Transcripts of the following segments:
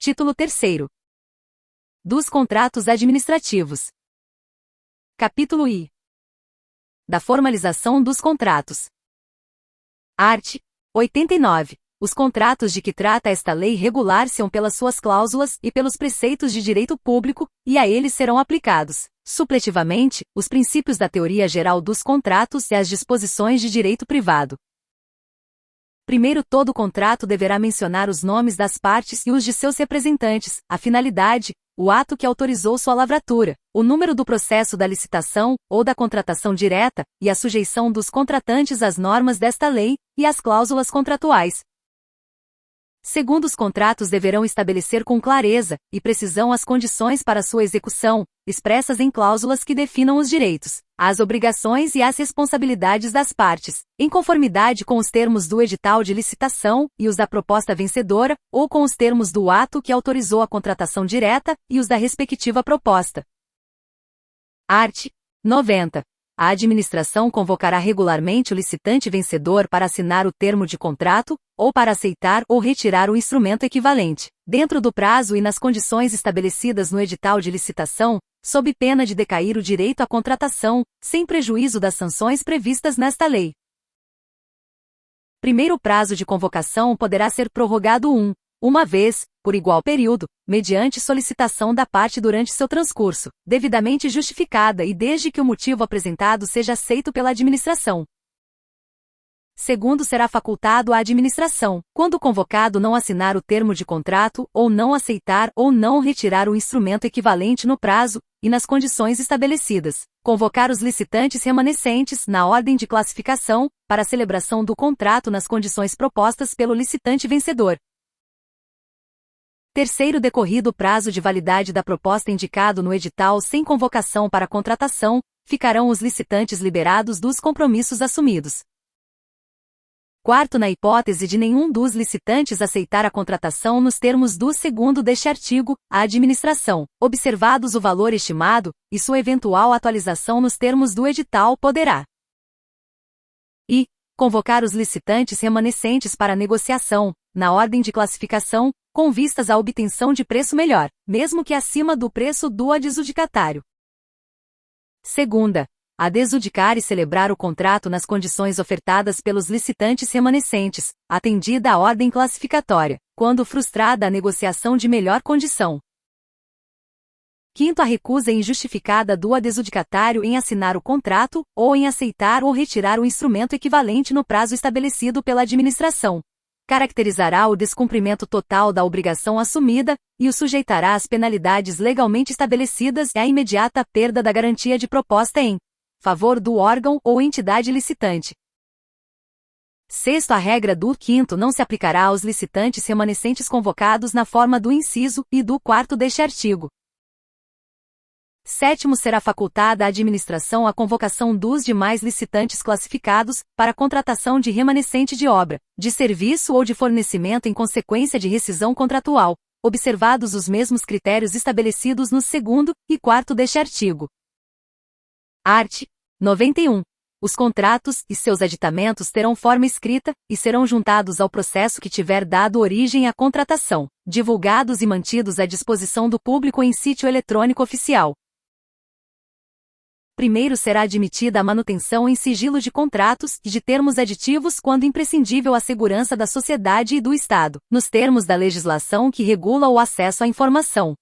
Título 3º. Dos contratos administrativos. Capítulo I. Da formalização dos contratos. Art. 89. Os contratos de que trata esta lei regular-se-ão pelas suas cláusulas e pelos preceitos de direito público, e a eles serão aplicados, supletivamente, os princípios da teoria geral dos contratos e as disposições de direito privado. Primeiro, todo contrato deverá mencionar os nomes das partes e os de seus representantes, a finalidade, o ato que autorizou sua lavratura, o número do processo da licitação ou da contratação direta, e a sujeição dos contratantes às normas desta lei e às cláusulas contratuais. Segundo, os contratos deverão estabelecer com clareza e precisão as condições para sua execução, expressas em cláusulas que definam os direitos, as obrigações e as responsabilidades das partes, em conformidade com os termos do edital de licitação e os da proposta vencedora, ou com os termos do ato que autorizou a contratação direta e os da respectiva proposta. Art. 90. A administração convocará regularmente o licitante vencedor para assinar o termo de contrato, ou para aceitar ou retirar o instrumento equivalente, dentro do prazo e nas condições estabelecidas no edital de licitação, sob pena de decair o direito à contratação, sem prejuízo das sanções previstas nesta lei. Primeiro, o prazo de convocação poderá ser prorrogado uma vez, por igual período, mediante solicitação da parte durante seu transcurso, devidamente justificada e desde que o motivo apresentado seja aceito pela administração. Segundo, será facultado à administração, quando o convocado não assinar o termo de contrato, ou não aceitar ou não retirar o instrumento equivalente no prazo e nas condições estabelecidas, convocar os licitantes remanescentes na ordem de classificação, para a celebração do contrato nas condições propostas pelo licitante vencedor. Terceiro, decorrido o prazo de validade da proposta indicado no edital sem convocação para contratação, ficarão os licitantes liberados dos compromissos assumidos. Quarto, na hipótese de nenhum dos licitantes aceitar a contratação nos termos do 2º deste artigo, a administração, observados o valor estimado, e sua eventual atualização nos termos do edital, poderá convocar os licitantes remanescentes para negociação, na ordem de classificação, com vistas à obtenção de preço melhor, mesmo que acima do preço do adjudicatário. Segunda, a adjudicar e celebrar o contrato nas condições ofertadas pelos licitantes remanescentes, atendida a ordem classificatória, quando frustrada a negociação de melhor condição. Quinto, a recusa injustificada do adjudicatário em assinar o contrato, ou em aceitar ou retirar o instrumento equivalente no prazo estabelecido pela administração. Caracterizará o descumprimento total da obrigação assumida, e o sujeitará às penalidades legalmente estabelecidas e à imediata perda da garantia de proposta em favor do órgão ou entidade licitante. Sexto, a regra do 5º não se aplicará aos licitantes remanescentes convocados na forma do inciso e do 4º deste artigo. Sétimo, será facultada à administração a convocação dos demais licitantes classificados, para contratação de remanescente de obra, de serviço ou de fornecimento em consequência de rescisão contratual, observados os mesmos critérios estabelecidos no 2º e 4º deste artigo. Art. 91. Os contratos e seus aditamentos terão forma escrita, e serão juntados ao processo que tiver dado origem à contratação, divulgados e mantidos à disposição do público em sítio eletrônico oficial. Primeiro, será admitida a manutenção em sigilo de contratos e de termos aditivos quando imprescindível à segurança da sociedade e do Estado, nos termos da legislação que regula o acesso à informação.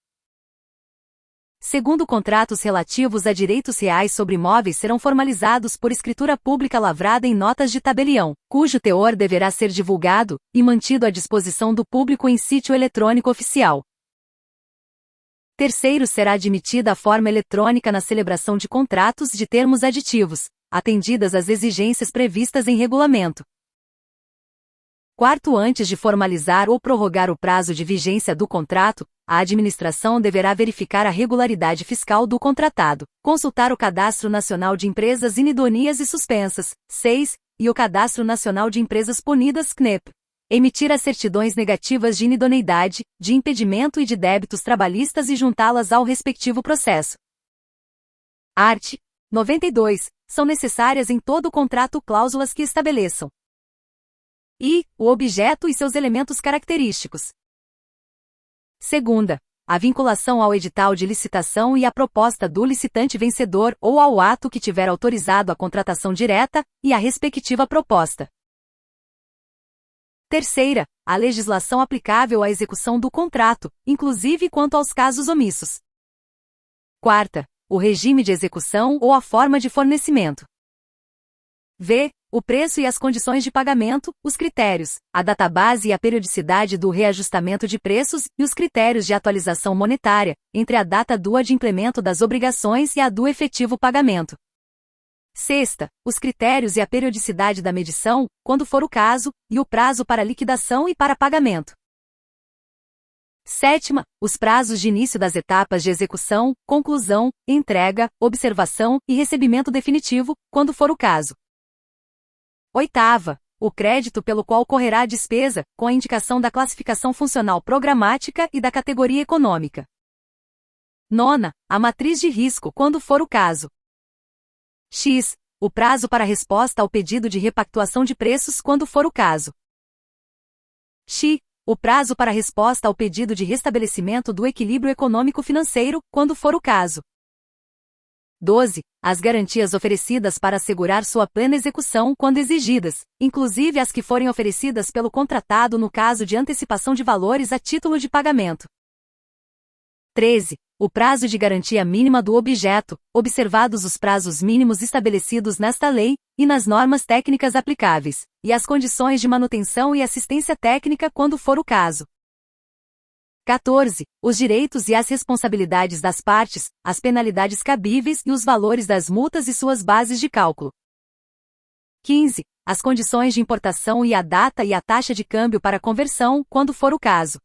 Segundo, contratos relativos a direitos reais sobre imóveis serão formalizados por escritura pública lavrada em notas de tabelião, cujo teor deverá ser divulgado e mantido à disposição do público em sítio eletrônico oficial. Terceiro, será admitida a forma eletrônica na celebração de contratos de termos aditivos, atendidas as exigências previstas em regulamento. Quarto, antes de formalizar ou prorrogar o prazo de vigência do contrato, a administração deverá verificar a regularidade fiscal do contratado, consultar o Cadastro Nacional de Empresas Inidôneas e Suspensas, 6, e o Cadastro Nacional de Empresas Punidas, CNEP. Emitir as certidões negativas de inidoneidade, de impedimento e de débitos trabalhistas e juntá-las ao respectivo processo. Art. 92. São necessárias em todo contrato cláusulas que estabeleçam o objeto e seus elementos característicos. Segunda, a vinculação ao edital de licitação e à proposta do licitante vencedor ou ao ato que tiver autorizado a contratação direta e a respectiva proposta. Terceira, a legislação aplicável à execução do contrato, inclusive quanto aos casos omissos. Quarta, o regime de execução ou a forma de fornecimento. V. O preço e as condições de pagamento, os critérios, a database e a periodicidade do reajustamento de preços e os critérios de atualização monetária, entre a data do adimplemento das obrigações e a do efetivo pagamento. Sexta, os critérios e a periodicidade da medição, quando for o caso, e o prazo para liquidação e para pagamento. Sétima, os prazos de início das etapas de execução, conclusão, entrega, observação e recebimento definitivo, quando for o caso. Oitava, o crédito pelo qual correrá a despesa, com a indicação da classificação funcional programática e da categoria econômica. Nona, a matriz de risco, quando for o caso. X, o prazo para resposta ao pedido de repactuação de preços, quando for o caso. X, o prazo para resposta ao pedido de restabelecimento do equilíbrio econômico-financeiro, quando for o caso. 12. As garantias oferecidas para assegurar sua plena execução quando exigidas, inclusive as que forem oferecidas pelo contratado no caso de antecipação de valores a título de pagamento. 13. O prazo de garantia mínima do objeto, observados os prazos mínimos estabelecidos nesta lei e nas normas técnicas aplicáveis, e as condições de manutenção e assistência técnica quando for o caso. 14. Os direitos e as responsabilidades das partes, as penalidades cabíveis e os valores das multas e suas bases de cálculo. 15. As condições de importação e a data e a taxa de câmbio para conversão, quando for o caso.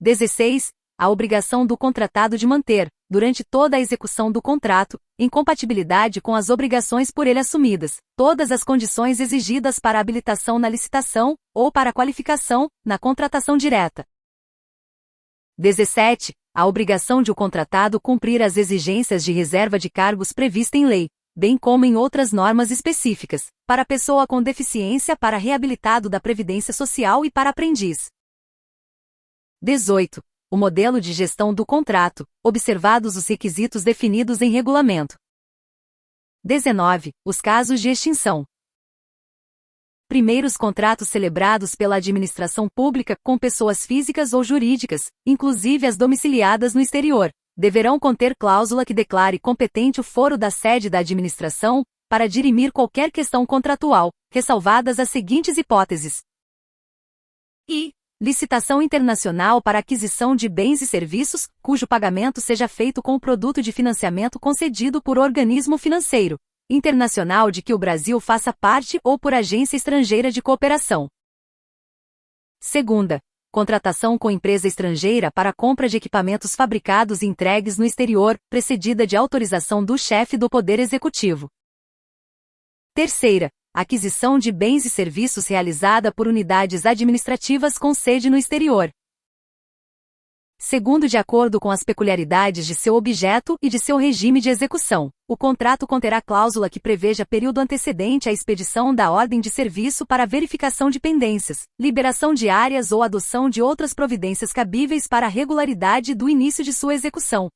16. A obrigação do contratado de manter, durante toda a execução do contrato, em compatibilidade com as obrigações por ele assumidas, todas as condições exigidas para a habilitação na licitação, ou para a qualificação, na contratação direta. 17. A obrigação de o contratado cumprir as exigências de reserva de cargos prevista em lei, bem como em outras normas específicas, para pessoa com deficiência, para reabilitado da Previdência Social e para aprendiz. 18. O modelo de gestão do contrato, observados os requisitos definidos em regulamento. 19. Os casos de extinção. Primeiros contratos celebrados pela administração pública com pessoas físicas ou jurídicas, inclusive as domiciliadas no exterior, deverão conter cláusula que declare competente o foro da sede da administração para dirimir qualquer questão contratual, ressalvadas as seguintes hipóteses. I. Licitação internacional para aquisição de bens e serviços, cujo pagamento seja feito com o produto de financiamento concedido por organismo financeiro internacional de que o Brasil faça parte ou por agência estrangeira de cooperação. Segunda, contratação com empresa estrangeira para compra de equipamentos fabricados e entregues no exterior, precedida de autorização do chefe do Poder Executivo. Terceira, aquisição de bens e serviços realizada por unidades administrativas com sede no exterior. Segundo, de acordo com as peculiaridades de seu objeto e de seu regime de execução, o contrato conterá cláusula que preveja período antecedente à expedição da ordem de serviço para verificação de pendências, liberação de áreas ou adoção de outras providências cabíveis para a regularidade do início de sua execução.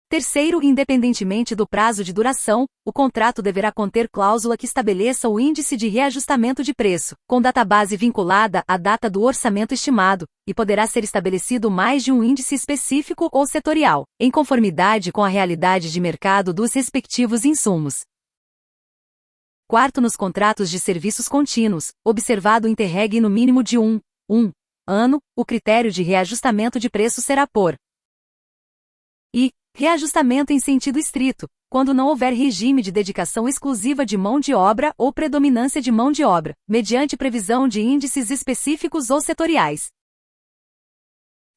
Terceiro, independentemente do prazo de duração, o contrato deverá conter cláusula que estabeleça o índice de reajustamento de preço, com database vinculada à data do orçamento estimado, e poderá ser estabelecido mais de um índice específico ou setorial, em conformidade com a realidade de mercado dos respectivos insumos. Quarto, nos contratos de serviços contínuos, observado o interregno no mínimo de um ano, o critério de reajustamento de preço será por I. Reajustamento em sentido estrito, quando não houver regime de dedicação exclusiva de mão de obra ou predominância de mão de obra, mediante previsão de índices específicos ou setoriais.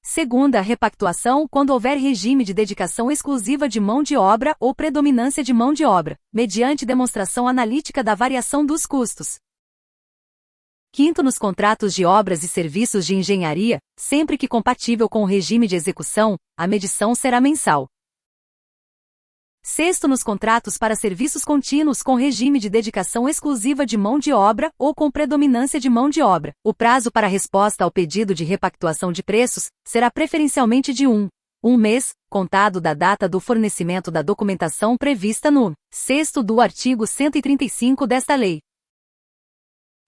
Segunda, repactuação, quando houver regime de dedicação exclusiva de mão de obra ou predominância de mão de obra, mediante demonstração analítica da variação dos custos. Quinto, nos contratos de obras e serviços de engenharia, sempre que compatível com o regime de execução, a medição será mensal. Sexto, nos contratos para serviços contínuos com regime de dedicação exclusiva de mão de obra ou com predominância de mão de obra, o prazo para resposta ao pedido de repactuação de preços será preferencialmente de um mês, contado da data do fornecimento da documentação prevista no 6º do artigo 135 desta lei.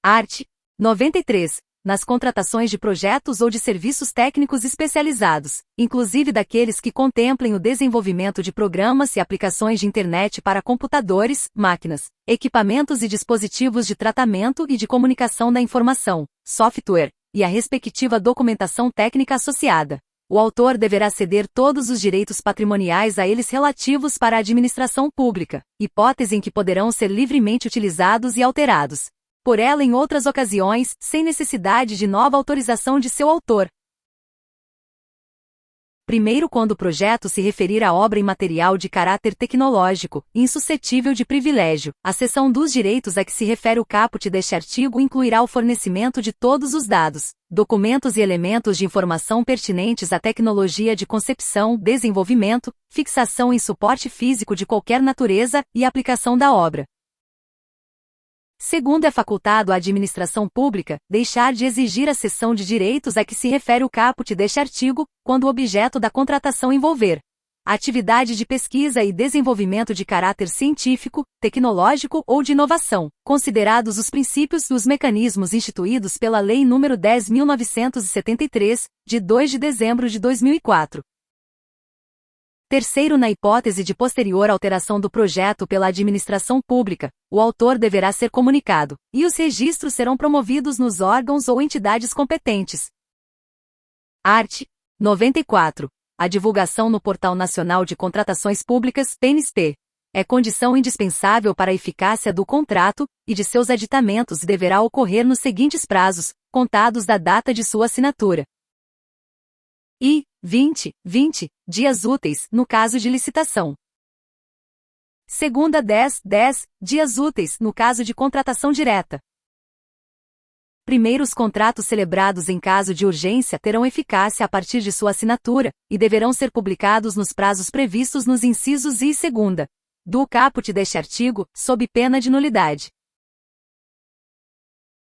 Art. 93. Nas contratações de projetos ou de serviços técnicos especializados, inclusive daqueles que contemplem o desenvolvimento de programas e aplicações de internet para computadores, máquinas, equipamentos e dispositivos de tratamento e de comunicação da informação, software, e a respectiva documentação técnica associada, o autor deverá ceder todos os direitos patrimoniais a eles relativos para a administração pública, hipótese em que poderão ser livremente utilizados e alterados por ela em outras ocasiões, sem necessidade de nova autorização de seu autor. Primeiro, quando o projeto se referir a obra imaterial de caráter tecnológico, insuscetível de privilégio, a seção dos direitos a que se refere o caput deste artigo incluirá o fornecimento de todos os dados, documentos e elementos de informação pertinentes à tecnologia de concepção, desenvolvimento, fixação e suporte físico de qualquer natureza e aplicação da obra. Segundo, é facultado à administração pública deixar de exigir a cessão de direitos a que se refere o caput deste artigo, quando o objeto da contratação envolver atividade de pesquisa e desenvolvimento de caráter científico, tecnológico ou de inovação, considerados os princípios e os mecanismos instituídos pela Lei nº 10.973, de 2 de dezembro de 2004. Terceiro, na hipótese de posterior alteração do projeto pela administração pública, o autor deverá ser comunicado, e os registros serão promovidos nos órgãos ou entidades competentes. Art. 94. A divulgação no Portal Nacional de Contratações Públicas, PNSP, é condição indispensável para a eficácia do contrato, e de seus aditamentos deverá ocorrer nos seguintes prazos, contados da data de sua assinatura. E 20 dias úteis, no caso de licitação. Segunda, 10 dias úteis, no caso de contratação direta. Primeiro, os contratos celebrados em caso de urgência terão eficácia a partir de sua assinatura, e deverão ser publicados nos prazos previstos nos incisos I e segunda do caput deste artigo, sob pena de nulidade.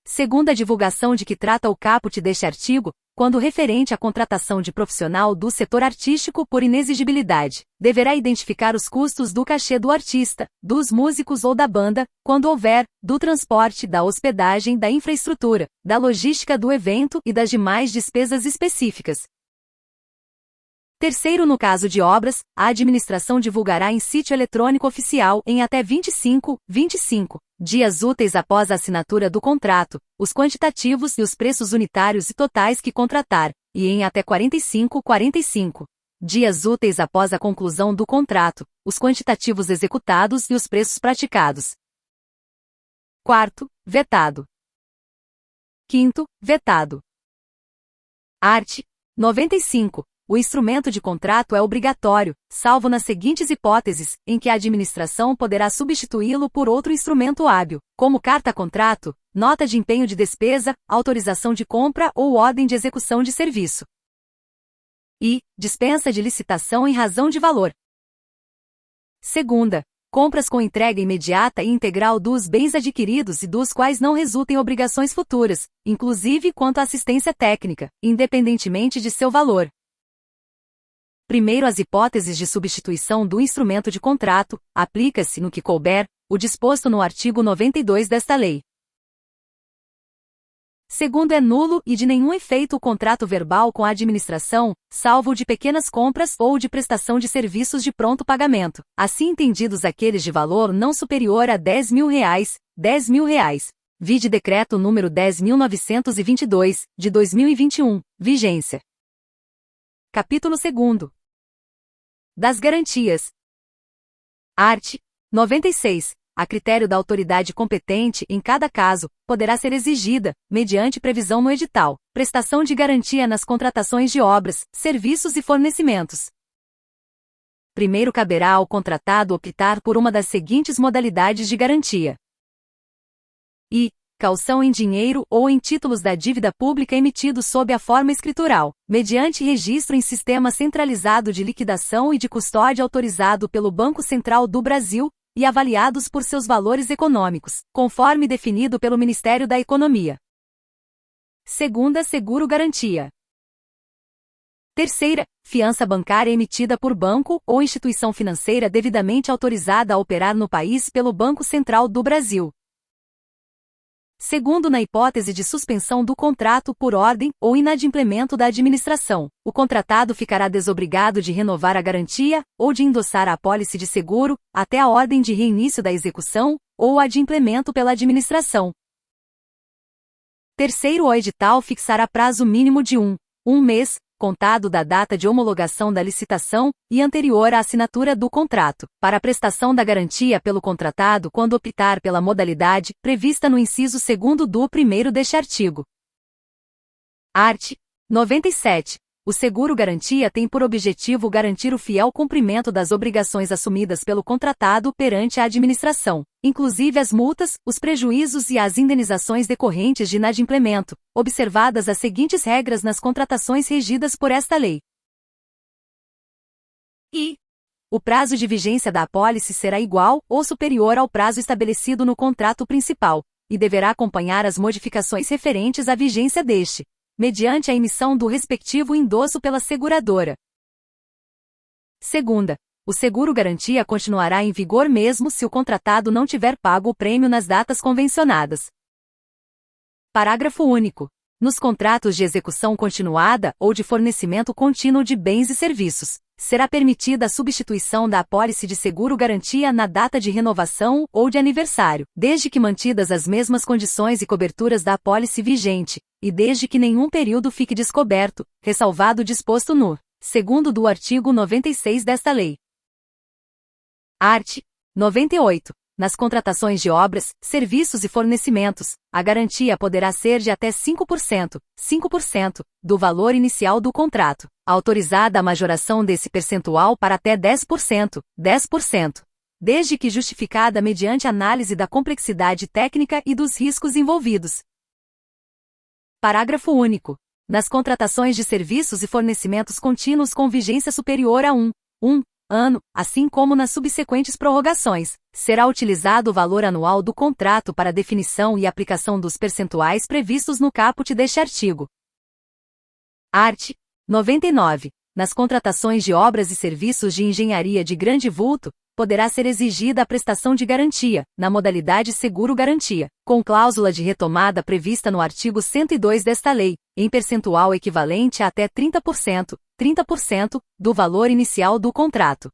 Segunda, a divulgação de que trata o caput deste artigo, quando referente à contratação de profissional do setor artístico por inexigibilidade, deverá identificar os custos do cachê do artista, dos músicos ou da banda, quando houver, do transporte, da hospedagem, da infraestrutura, da logística do evento e das demais despesas específicas. Terceiro, no caso de obras, a administração divulgará em sítio eletrônico oficial, em até 25 dias úteis após a assinatura do contrato, os quantitativos e os preços unitários e totais que contratar, e em até 45 dias úteis após a conclusão do contrato, os quantitativos executados e os preços praticados. Quarto, vetado. Quinto, vetado. Art. 95. O instrumento de contrato é obrigatório, salvo nas seguintes hipóteses, em que a administração poderá substituí-lo por outro instrumento hábil, como carta-contrato, nota de empenho de despesa, autorização de compra ou ordem de execução de serviço. E dispensa de licitação em razão de valor. Segunda, compras com entrega imediata e integral dos bens adquiridos e dos quais não resultem obrigações futuras, inclusive quanto à assistência técnica, independentemente de seu valor. Primeiro, as hipóteses de substituição do instrumento de contrato, aplica-se, no que couber, o disposto no artigo 92 desta lei. Segundo, é nulo e de nenhum efeito o contrato verbal com a administração, salvo o de pequenas compras ou de prestação de serviços de pronto pagamento, assim entendidos aqueles de valor não superior a R$ 10.000, vide Decreto número 10.922, de 2021, vigência. Capítulo 2. Das garantias. Art. 96. A critério da autoridade competente, em cada caso, poderá ser exigida, mediante previsão no edital, prestação de garantia nas contratações de obras, serviços e fornecimentos. Primeiro, caberá ao contratado optar por uma das seguintes modalidades de garantia. E caução em dinheiro ou em títulos da dívida pública emitidos sob a forma escritural, mediante registro em sistema centralizado de liquidação e de custódia autorizado pelo Banco Central do Brasil, e avaliados por seus valores econômicos, conforme definido pelo Ministério da Economia. Segunda, seguro-garantia. Terceira, fiança bancária emitida por banco ou instituição financeira devidamente autorizada a operar no país pelo Banco Central do Brasil. Segundo, na hipótese de suspensão do contrato por ordem ou inadimplemento da administração, o contratado ficará desobrigado de renovar a garantia ou de endossar a apólice de seguro até a ordem de reinício da execução ou adimplemento pela administração. Terceiro, o edital fixará prazo mínimo de um mês, contado da data de homologação da licitação e anterior à assinatura do contrato, para a prestação da garantia pelo contratado quando optar pela modalidade prevista no inciso 2º do 1º deste artigo. Art. 97. O seguro-garantia tem por objetivo garantir o fiel cumprimento das obrigações assumidas pelo contratado perante a administração, inclusive as multas, os prejuízos e as indenizações decorrentes de inadimplemento, observadas as seguintes regras nas contratações regidas por esta lei. I. O prazo de vigência da apólice será igual ou superior ao prazo estabelecido no contrato principal, e deverá acompanhar as modificações referentes à vigência deste, mediante a emissão do respectivo endosso pela seguradora. Segunda, o seguro-garantia continuará em vigor mesmo se o contratado não tiver pago o prêmio nas datas convencionadas. Parágrafo único. Nos contratos de execução continuada ou de fornecimento contínuo de bens e serviços, será permitida a substituição da apólice de seguro-garantia na data de renovação ou de aniversário, desde que mantidas as mesmas condições e coberturas da apólice vigente, e desde que nenhum período fique descoberto, ressalvado o disposto no 2º do artigo 96 desta lei. Art. 98. Nas contratações de obras, serviços e fornecimentos, a garantia poderá ser de até 5%, do valor inicial do contrato, autorizada a majoração desse percentual para até 10%, desde que justificada mediante análise da complexidade técnica e dos riscos envolvidos. Parágrafo único. Nas contratações de serviços e fornecimentos contínuos com vigência superior a um ano, assim como nas subsequentes prorrogações, será utilizado o valor anual do contrato para definição e aplicação dos percentuais previstos no caput deste artigo. Art. 99. Nas contratações de obras e serviços de engenharia de grande vulto, poderá ser exigida a prestação de garantia, na modalidade seguro-garantia, com cláusula de retomada prevista no artigo 102 desta lei, em percentual equivalente a até 30%, do valor inicial do contrato.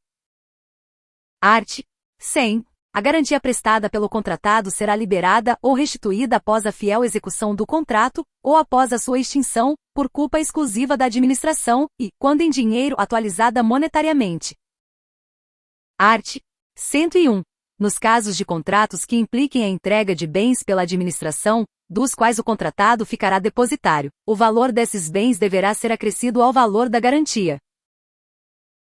Art. 100. A garantia prestada pelo contratado será liberada ou restituída após a fiel execução do contrato, ou após a sua extinção, por culpa exclusiva da administração, e, quando em dinheiro, atualizada monetariamente. Art. 101. Nos casos de contratos que impliquem a entrega de bens pela administração, dos quais o contratado ficará depositário, o valor desses bens deverá ser acrescido ao valor da garantia.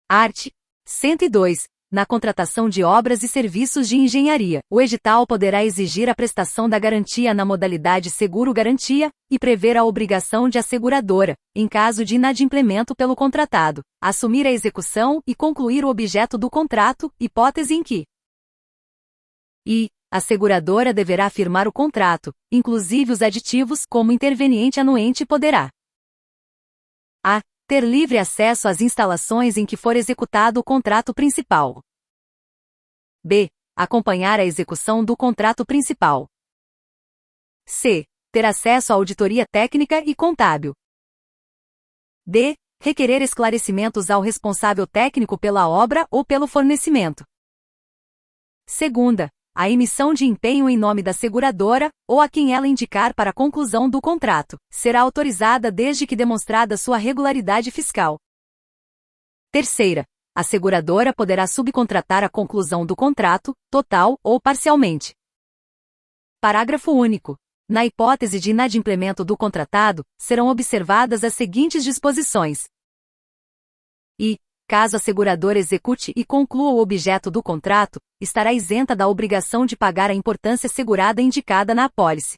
Art. 102. Na contratação de obras e serviços de engenharia, o edital poderá exigir a prestação da garantia na modalidade seguro-garantia, e prever a obrigação de a seguradora, em caso de inadimplemento pelo contratado, assumir a execução e concluir o objeto do contrato, hipótese em que a seguradora deverá firmar o contrato, inclusive os aditivos, como interveniente anuente poderá a. Ter livre acesso às instalações em que for executado o contrato principal. B. Acompanhar a execução do contrato principal. C. Ter acesso à auditoria técnica e contábil. D. Requerer esclarecimentos ao responsável técnico pela obra ou pelo fornecimento. Segunda. A emissão de empenho em nome da seguradora, ou a quem ela indicar para a conclusão do contrato, será autorizada desde que demonstrada sua regularidade fiscal. Terceira. A seguradora poderá subcontratar a conclusão do contrato, total ou parcialmente. Parágrafo único. Na hipótese de inadimplemento do contratado, serão observadas as seguintes disposições. Caso a seguradora execute e conclua o objeto do contrato, estará isenta da obrigação de pagar a importância segurada indicada na apólice.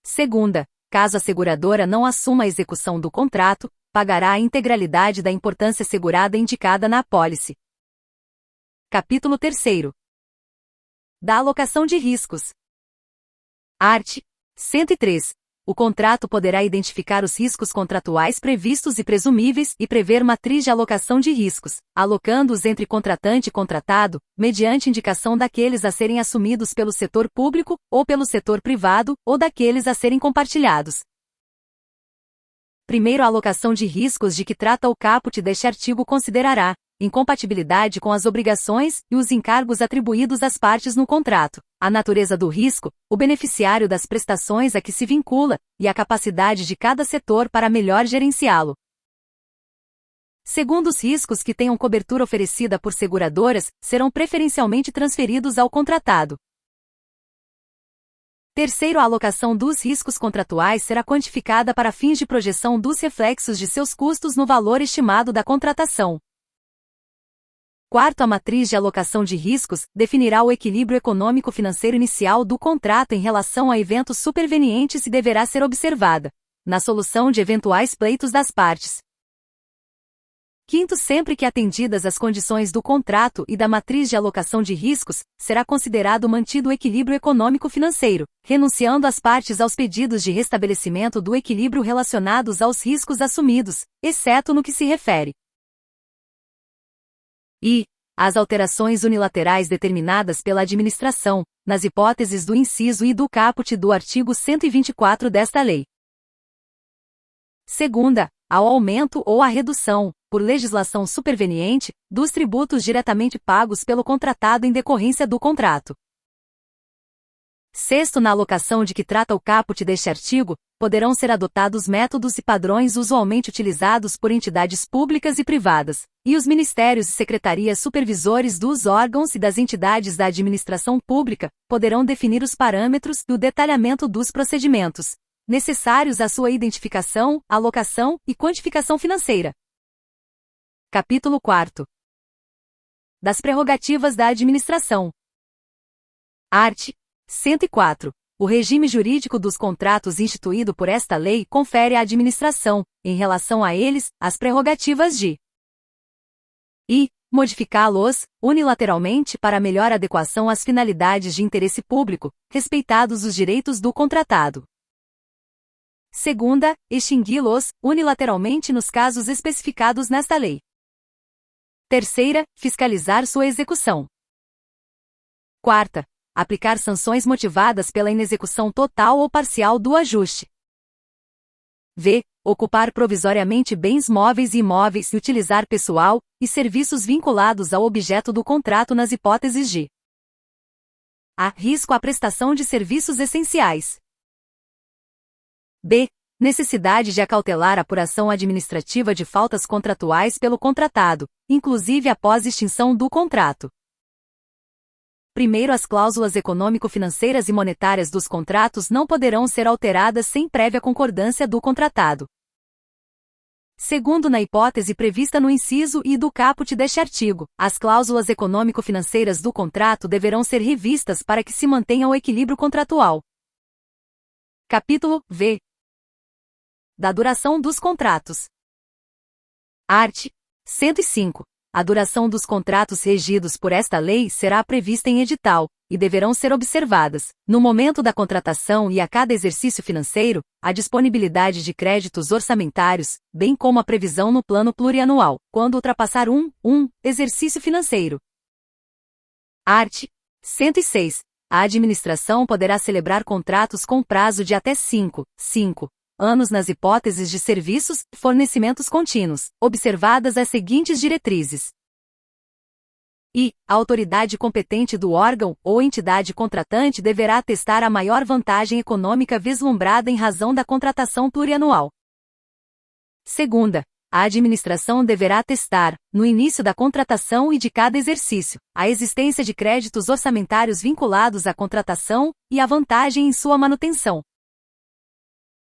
Segunda, caso a seguradora não assuma a execução do contrato, pagará a integralidade da importância segurada indicada na apólice. Capítulo 3º. Da alocação de riscos. Art. 103. O contrato poderá identificar os riscos contratuais previstos e presumíveis e prever matriz de alocação de riscos, alocando-os entre contratante e contratado, mediante indicação daqueles a serem assumidos pelo setor público, ou pelo setor privado, ou daqueles a serem compartilhados. Primeiro, a alocação de riscos de que trata o caput deste artigo considerará incompatibilidade com as obrigações e os encargos atribuídos às partes no contrato, a natureza do risco, o beneficiário das prestações a que se vincula, e a capacidade de cada setor para melhor gerenciá-lo. Segundo, os riscos que tenham cobertura oferecida por seguradoras serão preferencialmente transferidos ao contratado. Terceiro, a alocação dos riscos contratuais será quantificada para fins de projeção dos reflexos de seus custos no valor estimado da contratação. Quarto, a matriz de alocação de riscos definirá o equilíbrio econômico-financeiro inicial do contrato em relação a eventos supervenientes e deverá ser observada na solução de eventuais pleitos das partes. Quinto, sempre que atendidas as condições do contrato e da matriz de alocação de riscos, será considerado mantido o equilíbrio econômico-financeiro, renunciando as partes aos pedidos de restabelecimento do equilíbrio relacionados aos riscos assumidos, exceto no que se refere às alterações unilaterais determinadas pela administração, nas hipóteses do inciso I do caput do artigo 124 desta lei. Segunda, ao aumento ou à redução, por legislação superveniente, dos tributos diretamente pagos pelo contratado em decorrência do contrato. Sexto, na alocação de que trata o caput deste artigo, poderão ser adotados métodos e padrões usualmente utilizados por entidades públicas e privadas, e os ministérios e secretarias supervisores dos órgãos e das entidades da administração pública poderão definir os parâmetros e o detalhamento dos procedimentos necessários à sua identificação, alocação e quantificação financeira. Capítulo 4. Das prerrogativas da administração. Art. 104. O regime jurídico dos contratos instituído por esta lei confere à administração, em relação a eles, as prerrogativas de modificá-los, unilateralmente para melhor adequação às finalidades de interesse público, respeitados os direitos do contratado. Segunda, extingui-los, unilateralmente nos casos especificados nesta lei. Terceira, fiscalizar sua execução. Quarta, aplicar sanções motivadas pela inexecução total ou parcial do ajuste. Ocupar provisoriamente bens móveis e imóveis e utilizar pessoal e serviços vinculados ao objeto do contrato nas hipóteses de risco à prestação de serviços essenciais. Necessidade de acautelar a apuração administrativa de faltas contratuais pelo contratado, inclusive após extinção do contrato. Primeiro, as cláusulas econômico-financeiras e monetárias dos contratos não poderão ser alteradas sem prévia concordância do contratado. Segundo, na hipótese prevista no inciso I do caput deste artigo, as cláusulas econômico-financeiras do contrato deverão ser revistas para que se mantenha o equilíbrio contratual. Capítulo V. Da duração dos contratos. Art. 105. A duração dos contratos regidos por esta lei será prevista em edital, e deverão ser observadas, no momento da contratação e a cada exercício financeiro, a disponibilidade de créditos orçamentários, bem como a previsão no plano plurianual, quando ultrapassar exercício financeiro. Art. 106. A administração poderá celebrar contratos com prazo de até 5 anos nas hipóteses de serviços e fornecimentos contínuos, observadas as seguintes diretrizes. A autoridade competente do órgão ou entidade contratante deverá atestar a maior vantagem econômica vislumbrada em razão da contratação plurianual. Segunda, a administração deverá atestar, no início da contratação e de cada exercício, a existência de créditos orçamentários vinculados à contratação e a vantagem em sua manutenção.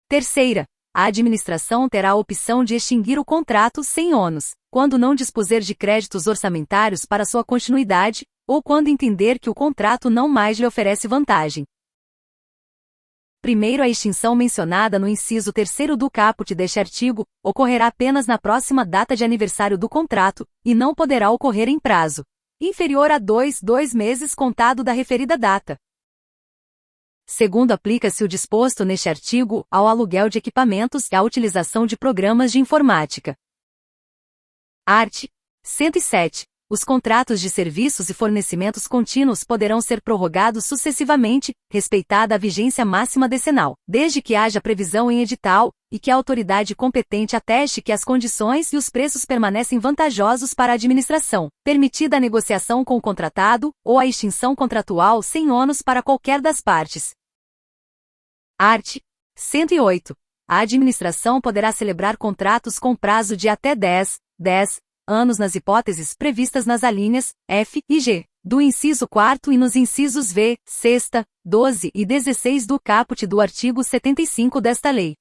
Terceira, a administração terá a opção de extinguir o contrato sem ônus, quando não dispuser de créditos orçamentários para sua continuidade, ou quando entender que o contrato não mais lhe oferece vantagem. Primeiro, a extinção mencionada no inciso 3º do caput deste artigo ocorrerá apenas na próxima data de aniversário do contrato, e não poderá ocorrer em prazo inferior a 2 meses contado da referida data. Segundo, aplica-se o disposto neste artigo ao aluguel de equipamentos e à utilização de programas de informática. Art. 107. Os contratos de serviços e fornecimentos contínuos poderão ser prorrogados sucessivamente, respeitada a vigência máxima decenal, desde que haja previsão em edital, e que a autoridade competente ateste que as condições e os preços permanecem vantajosos para a administração, permitida a negociação com o contratado, ou a extinção contratual sem ônus para qualquer das partes. Art. 108. A administração poderá celebrar contratos com prazo de até 10 anos nas hipóteses previstas nas alíneas F e G do inciso 4º e nos incisos V, 6ª, 12 e 16 do caput do artigo 75 desta lei.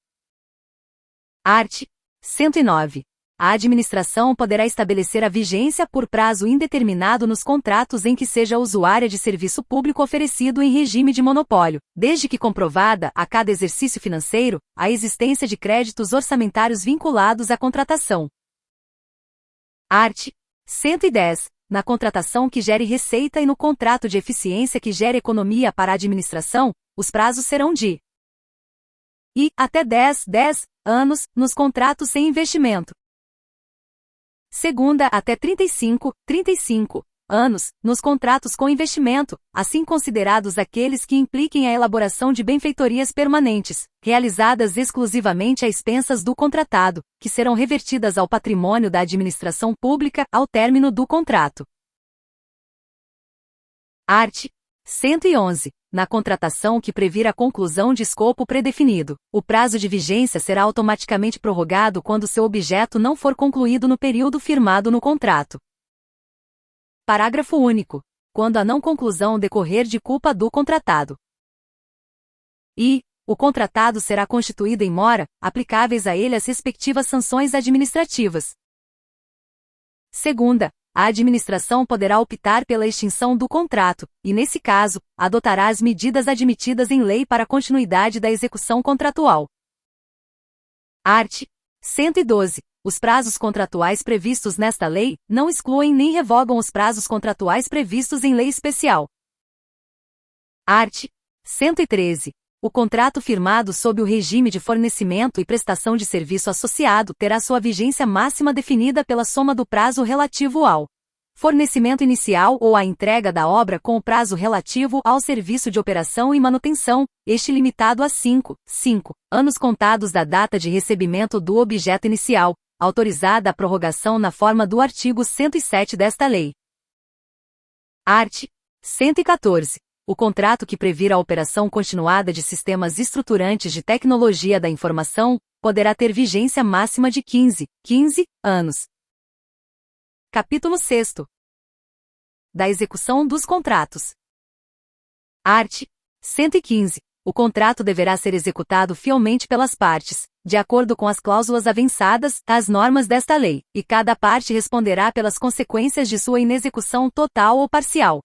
Art. 109. A administração poderá estabelecer a vigência por prazo indeterminado nos contratos em que seja usuária de serviço público oferecido em regime de monopólio, desde que comprovada, a cada exercício financeiro, a existência de créditos orçamentários vinculados à contratação. Art. 110. Na contratação que gere receita e no contrato de eficiência que gere economia para a administração, os prazos serão de até 10 anos, nos contratos sem investimento. Segunda, até 35 anos, nos contratos com investimento, assim considerados aqueles que impliquem a elaboração de benfeitorias permanentes, realizadas exclusivamente a expensas do contratado, que serão revertidas ao patrimônio da administração pública ao término do contrato. Art. 111. Na contratação que previr a conclusão de escopo predefinido, o prazo de vigência será automaticamente prorrogado quando seu objeto não for concluído no período firmado no contrato. Parágrafo único. Quando a não conclusão decorrer de culpa do contratado. O contratado será constituído em mora, aplicáveis a ele as respectivas sanções administrativas. Segunda, a administração poderá optar pela extinção do contrato, e nesse caso, adotará as medidas admitidas em lei para a continuidade da execução contratual. Art. 112. Os prazos contratuais previstos nesta lei não excluem nem revogam os prazos contratuais previstos em lei especial. Art. 113. O contrato firmado sob o regime de fornecimento e prestação de serviço associado terá sua vigência máxima definida pela soma do prazo relativo ao fornecimento inicial ou à entrega da obra com o prazo relativo ao serviço de operação e manutenção, este limitado a 5 anos contados da data de recebimento do objeto inicial, autorizada a prorrogação na forma do artigo 107 desta lei. Art. 114. O contrato que previr a operação continuada de sistemas estruturantes de tecnologia da informação poderá ter vigência máxima de 15 anos. Capítulo 6. Da execução dos contratos. Art. 115. O contrato deverá ser executado fielmente pelas partes, de acordo com as cláusulas avençadas às normas desta lei, e cada parte responderá pelas consequências de sua inexecução total ou parcial.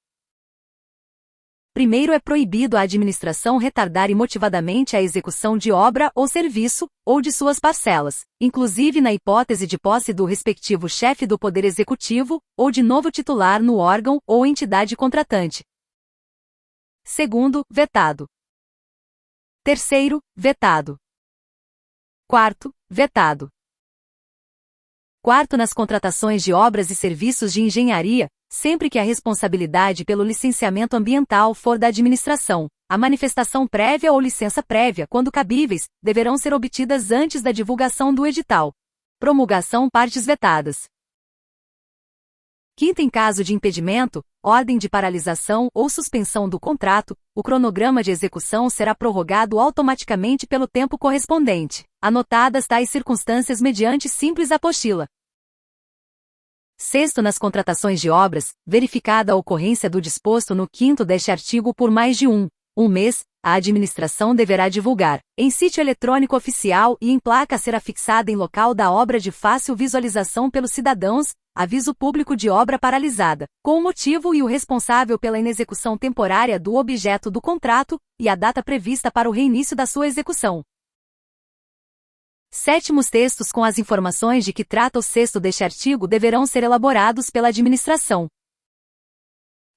Primeiro, é proibido à administração retardar imotivadamente a execução de obra ou serviço, ou de suas parcelas, inclusive na hipótese de posse do respectivo chefe do Poder Executivo, ou de novo titular no órgão ou entidade contratante. Segundo, vetado. Terceiro, vetado. Quarto, vetado. Quarto, nas contratações de obras e serviços de engenharia, sempre que a responsabilidade pelo licenciamento ambiental for da administração, a manifestação prévia ou licença prévia, quando cabíveis, deverão ser obtidas antes da divulgação do edital. Promulgação partes vetadas. Quinto, em caso de impedimento, ordem de paralisação ou suspensão do contrato, o cronograma de execução será prorrogado automaticamente pelo tempo correspondente, anotadas tais circunstâncias mediante simples apostila. Sexto, nas contratações de obras, verificada a ocorrência do disposto no 5º deste artigo por mais de um um mês, a administração deverá divulgar, em sítio eletrônico oficial e em placa a ser afixada em local da obra de fácil visualização pelos cidadãos, aviso público de obra paralisada, com o motivo e o responsável pela inexecução temporária do objeto do contrato, e a data prevista para o reinício da sua execução. Sétimos textos com as informações de que trata o 6º deste artigo deverão ser elaborados pela administração.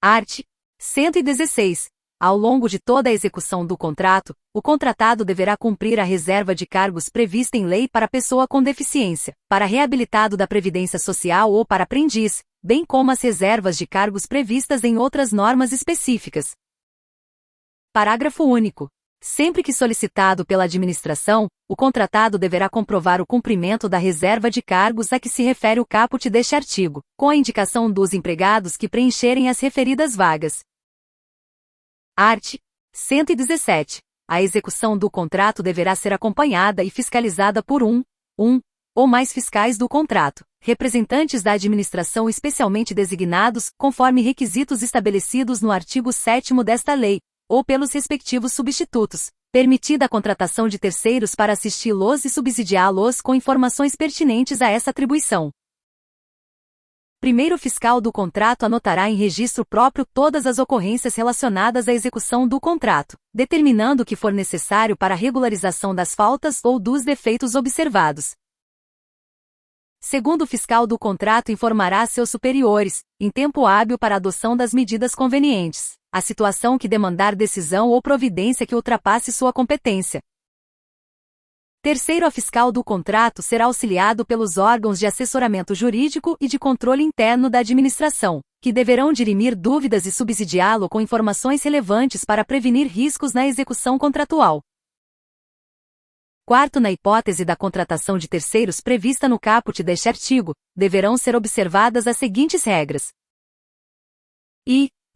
Art. 116. Ao longo de toda a execução do contrato, o contratado deverá cumprir a reserva de cargos prevista em lei para pessoa com deficiência, para reabilitado da Previdência Social ou para aprendiz, bem como as reservas de cargos previstas em outras normas específicas. Parágrafo único. Sempre que solicitado pela administração, o contratado deverá comprovar o cumprimento da reserva de cargos a que se refere o caput deste artigo, com a indicação dos empregados que preencherem as referidas vagas. Art. 117. A execução do contrato deverá ser acompanhada e fiscalizada por um ou mais fiscais do contrato, representantes da administração especialmente designados, conforme requisitos estabelecidos no artigo 7º desta lei, ou pelos respectivos substitutos, permitida a contratação de terceiros para assisti-los e subsidiá-los com informações pertinentes a essa atribuição. Primeiro fiscal do contrato anotará em registro próprio todas as ocorrências relacionadas à execução do contrato, determinando o que for necessário para a regularização das faltas ou dos defeitos observados. Segundo fiscal do contrato informará a seus superiores, em tempo hábil para a adoção das medidas convenientes, a situação que demandar decisão ou providência que ultrapasse sua competência. Terceiro, a fiscal do contrato será auxiliado pelos órgãos de assessoramento jurídico e de controle interno da administração, que deverão dirimir dúvidas e subsidiá-lo com informações relevantes para prevenir riscos na execução contratual. Quarto, na hipótese da contratação de terceiros prevista no caput deste artigo, deverão ser observadas as seguintes regras.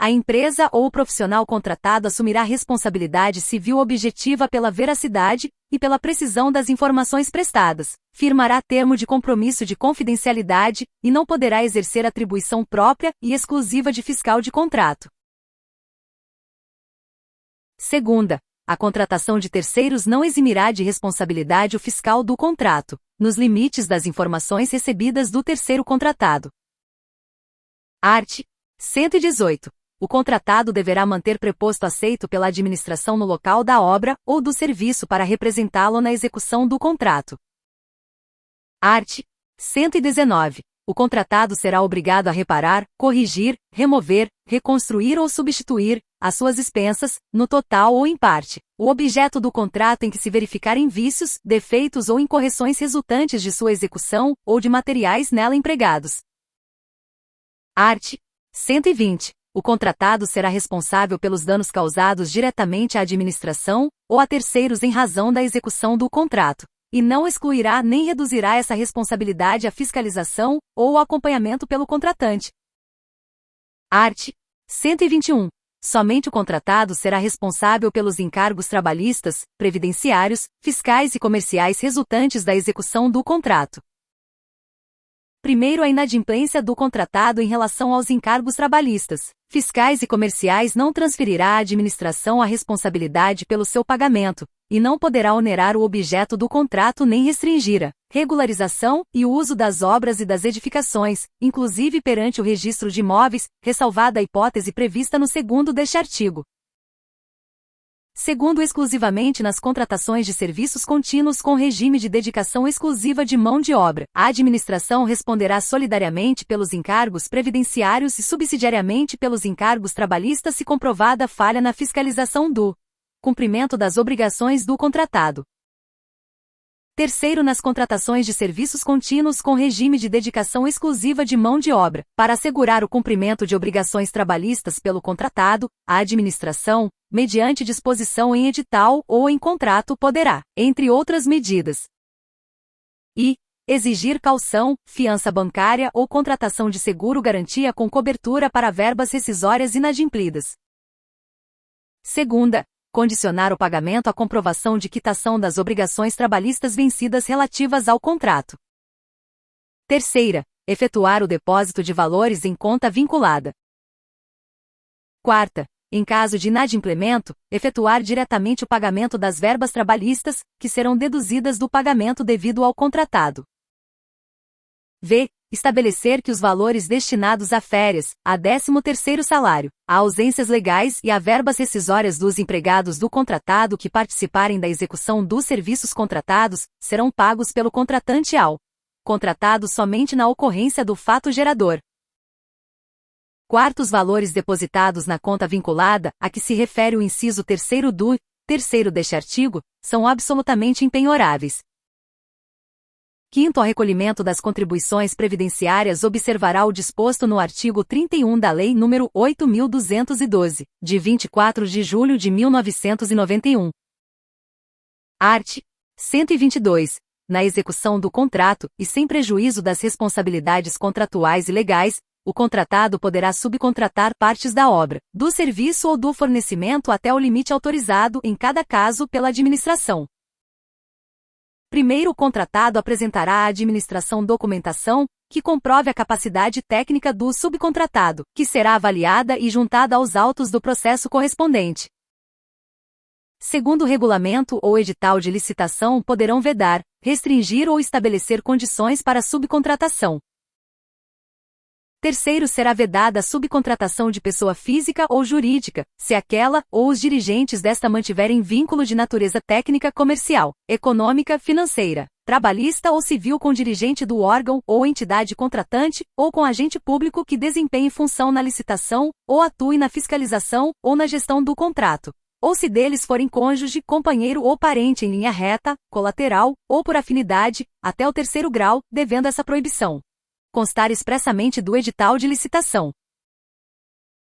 A empresa ou o profissional contratado assumirá responsabilidade civil objetiva pela veracidade e pela precisão das informações prestadas, firmará termo de compromisso de confidencialidade e não poderá exercer atribuição própria e exclusiva de fiscal de contrato. Segunda, a contratação de terceiros não eximirá de responsabilidade o fiscal do contrato, nos limites das informações recebidas do terceiro contratado. Art. 118. O contratado deverá manter preposto aceito pela administração no local da obra ou do serviço para representá-lo na execução do contrato. Art. 119. O contratado será obrigado a reparar, corrigir, remover, reconstruir ou substituir, às suas expensas, no total ou em parte, o objeto do contrato em que se verificarem vícios, defeitos ou incorreções resultantes de sua execução ou de materiais nela empregados. Art. 120. O contratado será responsável pelos danos causados diretamente à administração ou a terceiros em razão da execução do contrato, e não excluirá nem reduzirá essa responsabilidade à fiscalização ou ao acompanhamento pelo contratante. Art. 121. Somente o contratado será responsável pelos encargos trabalhistas, previdenciários, fiscais e comerciais resultantes da execução do contrato. Primeiro, a inadimplência do contratado em relação aos encargos trabalhistas, fiscais e comerciais não transferirá à administração a responsabilidade pelo seu pagamento, e não poderá onerar o objeto do contrato nem restringir a regularização e o uso das obras e das edificações, inclusive perante o registro de imóveis, ressalvada a hipótese prevista no 2º deste artigo. Segundo, exclusivamente nas contratações de serviços contínuos com regime de dedicação exclusiva de mão de obra, a administração responderá solidariamente pelos encargos previdenciários e subsidiariamente pelos encargos trabalhistas se comprovada falha na fiscalização do cumprimento das obrigações do contratado. Terceiro, nas contratações de serviços contínuos com regime de dedicação exclusiva de mão de obra, para assegurar o cumprimento de obrigações trabalhistas pelo contratado, a administração, mediante disposição em edital ou em contrato, poderá, entre outras medidas, exigir caução, fiança bancária ou contratação de seguro-garantia com cobertura para verbas rescisórias inadimplidas. Segunda, condicionar o pagamento à comprovação de quitação das obrigações trabalhistas vencidas relativas ao contrato. Terceira, efetuar o depósito de valores em conta vinculada. Quarta, em caso de inadimplemento, efetuar diretamente o pagamento das verbas trabalhistas, que serão deduzidas do pagamento devido ao contratado. V. Estabelecer que os valores destinados a férias, a 13º salário, a ausências legais e a verbas rescisórias dos empregados do contratado que participarem da execução dos serviços contratados, serão pagos pelo contratante ao contratado somente na ocorrência do fato gerador. Quarto, os valores depositados na conta vinculada, a que se refere o inciso 3º do 3º deste artigo, são absolutamente impenhoráveis. Quinto, ao recolhimento das contribuições previdenciárias observará o disposto no artigo 31 da Lei nº 8.212, de 24 de julho de 1991. Art. 122. Na execução do contrato, e sem prejuízo das responsabilidades contratuais e legais, o contratado poderá subcontratar partes da obra, do serviço ou do fornecimento até o limite autorizado em cada caso pela administração. Primeiro, o contratado apresentará à administração documentação que comprove a capacidade técnica do subcontratado, que será avaliada e juntada aos autos do processo correspondente. Segundo o regulamento ou edital de licitação, poderão vedar, restringir ou estabelecer condições para a subcontratação. Terceiro, será vedada a subcontratação de pessoa física ou jurídica, se aquela ou os dirigentes desta mantiverem vínculo de natureza técnica, comercial, econômica, financeira, trabalhista ou civil com dirigente do órgão ou entidade contratante, ou com agente público que desempenhe função na licitação, ou atue na fiscalização, ou na gestão do contrato. Ou se deles forem cônjuge, companheiro ou parente em linha reta, colateral, ou por afinidade, até o 3º grau, devendo essa proibição constar expressamente do edital de licitação.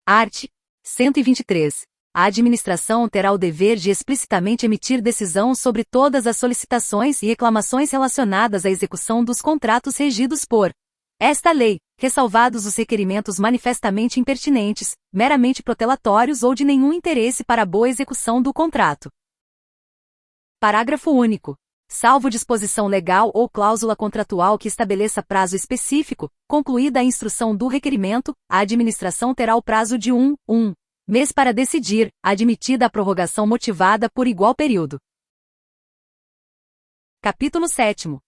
Art. 123. A administração terá o dever de explicitamente emitir decisão sobre todas as solicitações e reclamações relacionadas à execução dos contratos regidos por esta lei, ressalvados os requerimentos manifestamente impertinentes, meramente protelatórios ou de nenhum interesse para a boa execução do contrato. Parágrafo único. Salvo disposição legal ou cláusula contratual que estabeleça prazo específico, concluída a instrução do requerimento, a administração terá o prazo de um mês para decidir, admitida a prorrogação motivada por igual período. Capítulo 7º.